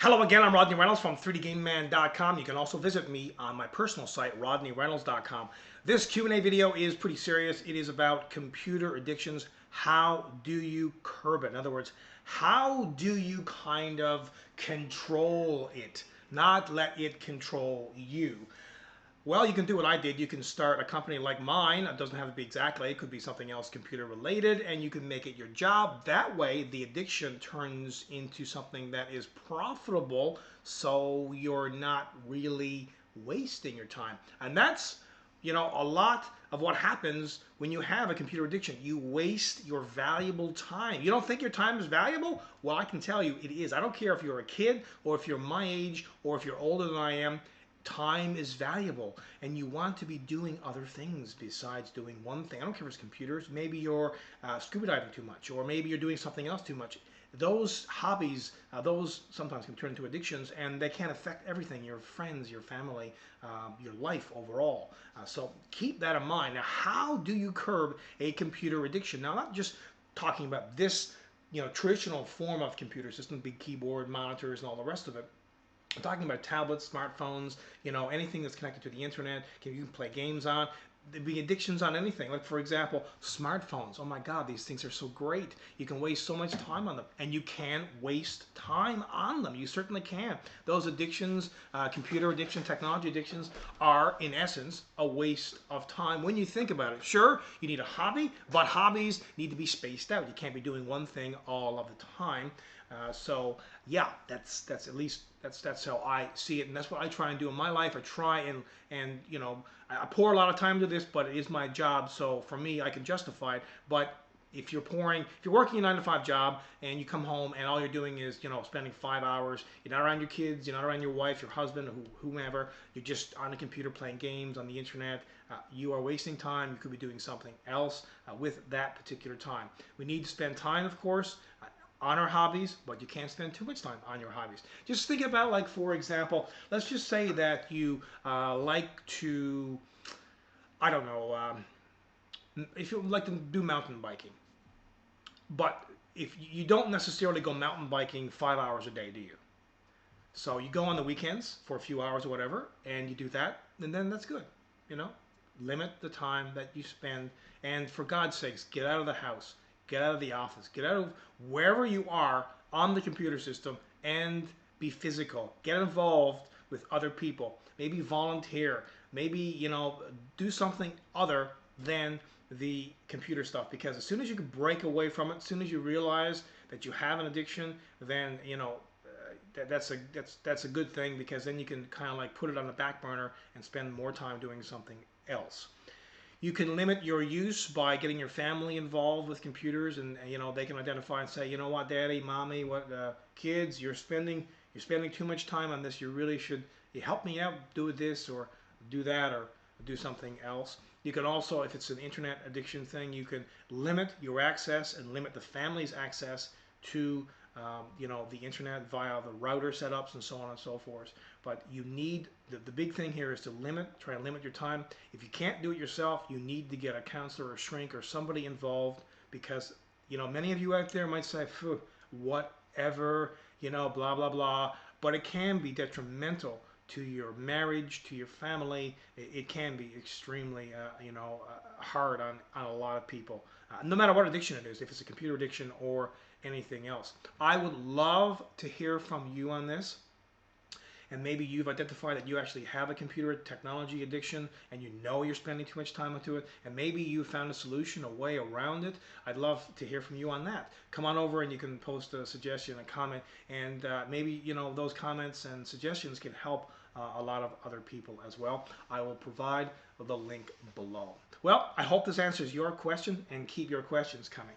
Hello again, I'm Rodney Reynolds from 3dgameman.com. You can also visit me on my personal site, rodneyreynolds.com. This Q&A video is pretty serious. It is about computer addictions. How do you curb it? In other words, how do you kind of control it, not let it control you? Well, you can do what I did. You can start a company like mine. It doesn't have to be exactly. It could be something else computer related, and you can make it your job. That way, the addiction turns into something that is profitable, so you're not really wasting your time. And that's, a lot of what happens when you have a computer addiction. You waste your valuable time. You don't think your time is valuable? Well, I can tell you it is. I don't care if you're a kid or if you're my age or if you're older than I am. Time is valuable, and you want to be doing other things besides doing one thing. I don't care if it's computers. Maybe you're scuba diving too much, or maybe you're doing something else too much. Those hobbies, those sometimes can turn into addictions, and they can affect everything: your friends, your family, your life overall. So keep that in mind. Now, how do you curb a computer addiction? Now, not just talking about this, traditional form of computer system, big keyboard, monitors, and all the rest of it. I'm talking about tablets, smartphones, anything that's connected to the internet. You can play games on. There'd be addictions on anything. Like, for example, smartphones. Oh my God, these things are so great. You can waste so much time on them, and you can waste time on them. You certainly can. Those addictions, computer addiction, technology addictions, are in essence a waste of time when you think about it. Sure, you need a hobby, but hobbies need to be spaced out. You can't be doing one thing all of the time. So yeah, that's at least that's how I see it, and that's what I try and do in my life. I try and I pour a lot of time into this, but it is my job, so for me, I can justify it. But if you're working a 9-to-5 job and you come home and all you're doing is spending 5 hours, you're not around your kids, you're not around your wife, your husband, whomever, you're just on the computer playing games on the internet, you are wasting time. You could be doing something else with that particular time. We need to spend time, of course, on our hobbies, but you can't spend too much time on your hobbies. Just think about, like, for example, let's just say that you like to, I don't know, if you like to do mountain biking, but if you don't necessarily go mountain biking 5 hours a day, do you? So you go on the weekends for a few hours or whatever, and you do that, and then that's good. You know, limit the time that you spend, and for God's sakes, get out of the house, get out of the office, get out of wherever you are on the computer system, and be physical. Get involved with other people. Maybe volunteer. Maybe do something other than the computer stuff, because as soon as you can break away from it, as soon as you realize that you have an addiction, then that's a good thing, because then you can kind of like put it on the back burner and spend more time doing something else. You can limit your use by getting your family involved with computers, and they can identify and say, you know what, Daddy, Mommy, kids, you're spending too much time on this. You really should help me out, do this or do that or do something else. You can also, if it's an internet addiction thing, you can limit your access and limit the family's access to the internet via the router setups and so on and so forth. But you need, the big thing here is to try and limit your time. If you can't do it yourself, you need to get a counselor or shrink or somebody involved, because many of you out there might say, whatever, blah blah blah, but it can be detrimental to your marriage, to your family. It can be extremely hard on a lot of people, no matter what addiction it is, if it's a computer addiction or anything else. I would love to hear from you on this, and maybe you've identified that you actually have a computer technology addiction, and you're spending too much time into it, and maybe you found a solution, a way around it. I'd love to hear from you on that. Come on over and you can post a suggestion, a comment, and maybe those comments and suggestions can help a lot of other people as well. I will provide the link below. Well, I hope this answers your question, and keep your questions coming.